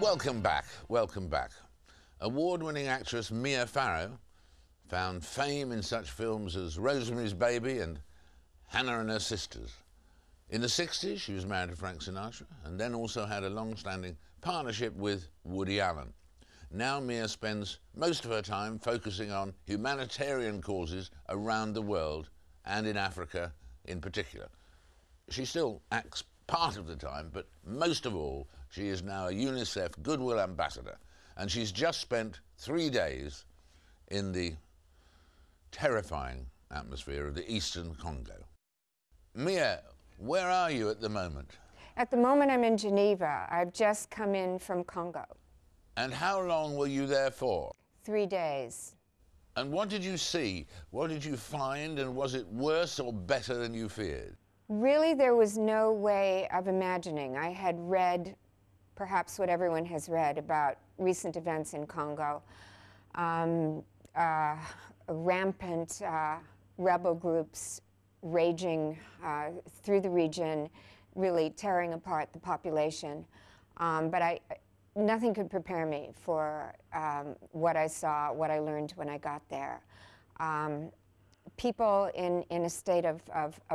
Welcome back, welcome back. Award-winning actress Mia Farrow found fame in such films as Rosemary's Baby and Hannah and Her Sisters. In the 60s, she was married to Frank Sinatra and then also had a long-standing partnership with Woody Allen. Now Mia spends most of her time focusing on humanitarian causes around the world and in Africa in particular. She still acts part of the time, but most of all, she is now a Unicef Goodwill Ambassador, and she's just spent 3 days in the terrifying atmosphere of the eastern Congo. Mia, where are you at the moment? At the moment, I'm in Geneva. I've just come in from Congo. And how long were you there for? 3 days. And what did you see? What did you find? And was it worse or better than you feared? Really, there was no way of imagining. I had read perhaps what everyone has read about recent events in Congo. Rampant rebel groups raging through the region, really tearing apart the population. But nothing could prepare me for what I saw, what I learned when I got there. People in a state of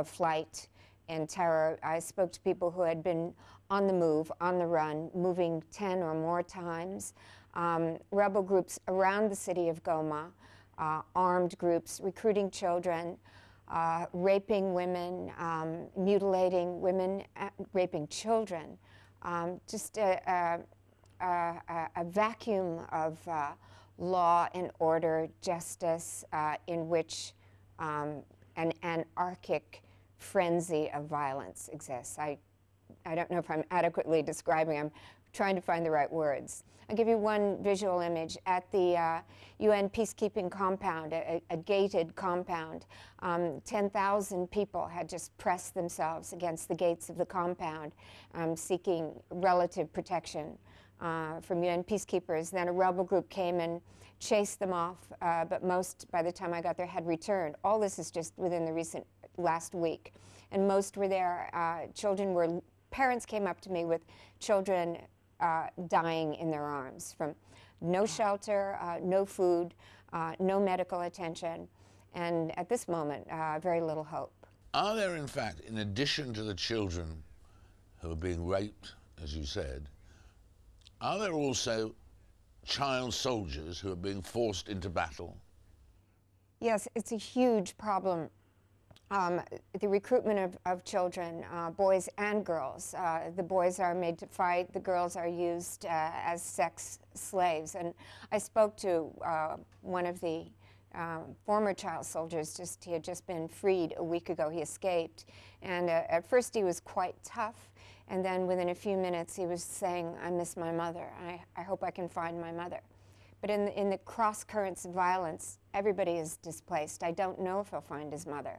flight and terror. I spoke to people who had been on the move, on the run, moving 10 or more times. Rebel groups around the city of Goma, armed groups recruiting children, raping women, mutilating women, raping children. Just a vacuum of law and order, justice, in which an anarchic frenzy of violence exists. I don't know if I'm adequately describing. I'm trying to find the right words. I'll give you one visual image. At the UN peacekeeping compound, a gated compound, 10,000 people had just pressed themselves against the gates of the compound, seeking relative protection from UN peacekeepers. Then a rebel group came and chased them off, but most, by the time I got there, had returned. All this is just within the last week. And most were there. Parents came up to me with children dying in their arms from no shelter, no food, no medical attention, and at this moment, very little hope. Are there, in fact, in addition to the children who are being raped, as you said, are there also child soldiers who are being forced into battle? Yes, it's a huge problem. The recruitment of children, boys and girls. The boys are made to fight, the girls are used as sex slaves. And I spoke to one of the former child soldiers. He had just been freed a week ago. He escaped. And at first he was quite tough. And then within a few minutes he was saying, I miss my mother. I hope I can find my mother. But in the cross currents of violence, everybody is displaced. I don't know if he'll find his mother.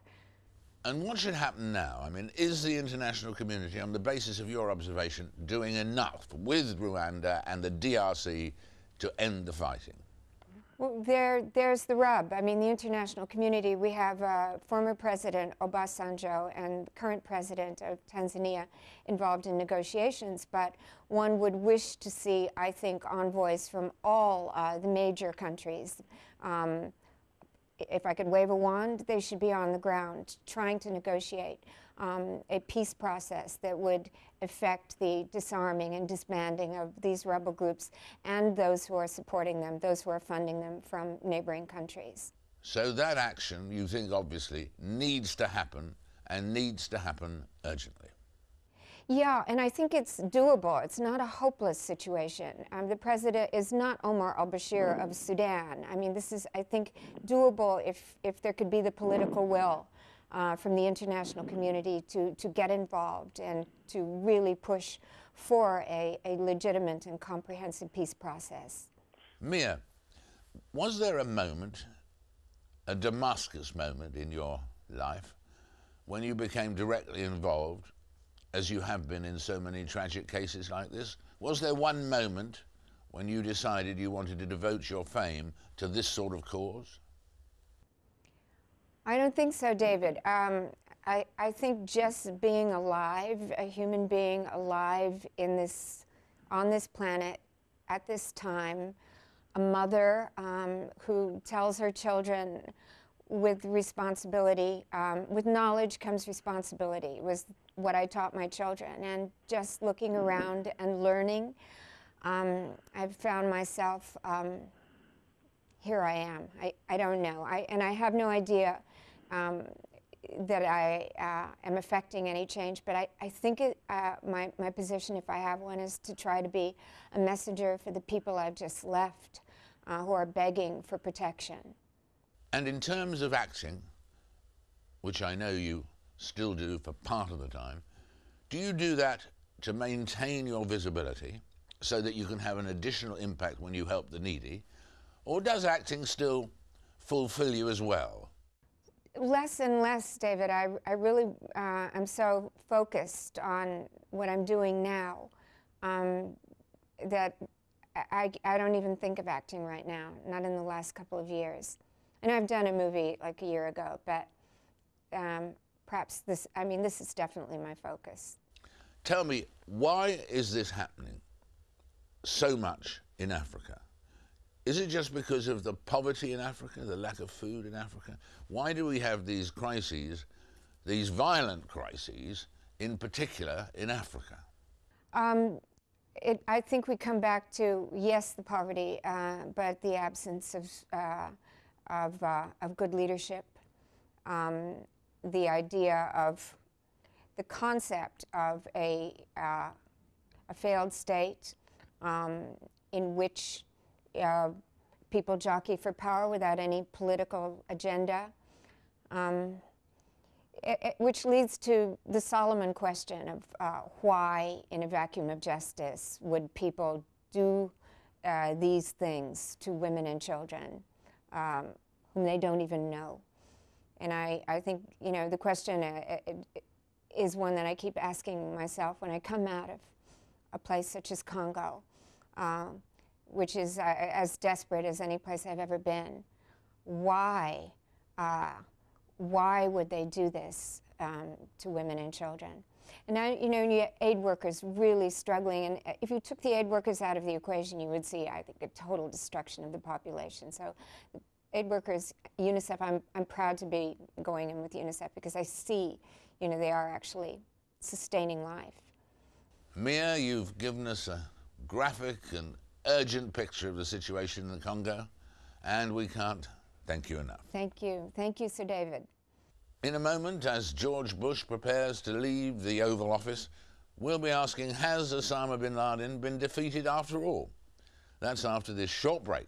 And what should happen now? I mean, is the international community, on the basis of your observation, doing enough with Rwanda and the DRC to end the fighting? Well, there's the rub. I mean, the international community, we have former President Obasanjo and current President of Tanzania involved in negotiations, but one would wish to see, I think, envoys from all the major countries. If I could wave a wand, they should be on the ground trying to negotiate a peace process that would effect the disarming and disbanding of these rebel groups and those who are supporting them, those who are funding them from neighboring countries. So that action, you think, obviously, needs to happen and needs to happen urgently. Yeah, and I think it's doable. It's not a hopeless situation. The president is not Omar al-Bashir of Sudan. I mean, this is, I think, doable if there could be the political will from the international community to get involved and to really push for a legitimate and comprehensive peace process. Mia, was there a moment, a Damascus moment in your life, when you became directly involved, as you have been in so many tragic cases like this? Was there one moment when you decided you wanted to devote your fame to this sort of cause? I don't think so, David. I think just being alive, a human being alive on this planet, at this time, a mother who tells her children with responsibility, with knowledge comes responsibility, was what I taught my children. And just looking around and learning, I've found myself, here I am. I don't know. And I have no idea that I am affecting any change, but I think my position, if I have one, is to try to be a messenger for the people I've just left who are begging for protection. And in terms of acting, which I know you still do for part of the time, do you do that to maintain your visibility so that you can have an additional impact when you help the needy, or does acting still fulfill you as well? Less and less, David. I really am so focused on what I'm doing now that I don't even think of acting right now, not in the last couple of years. And I've done a movie like a year ago, but perhaps this is definitely my focus. Tell me, why is this happening so much in Africa? Is it just because of the poverty in Africa, the lack of food in Africa? Why do we have these crises, these violent crises, in particular in Africa? I think we come back to, yes, the poverty, but the absence of good leadership, the idea of the concept of a failed state in which people jockey for power without any political agenda, which leads to the Solomon question of why, in a vacuum of justice, would people do these things to women and children whom they don't even know. And I think, the question is one that I keep asking myself when I come out of a place such as Congo, which is as desperate as any place I've ever been. Why would they do this to women and children? And now, you have aid workers really struggling, and if you took the aid workers out of the equation, you would see, I think, a total destruction of the population. So aid workers, UNICEF, I'm proud to be going in with UNICEF because I see, they are actually sustaining life. Mia, you've given us a graphic and urgent picture of the situation in the Congo, and we can't thank you enough. Thank you. Thank you, Sir David. In a moment, as George Bush prepares to leave the Oval Office, we'll be asking, has Osama bin Laden been defeated after all? That's after this short break.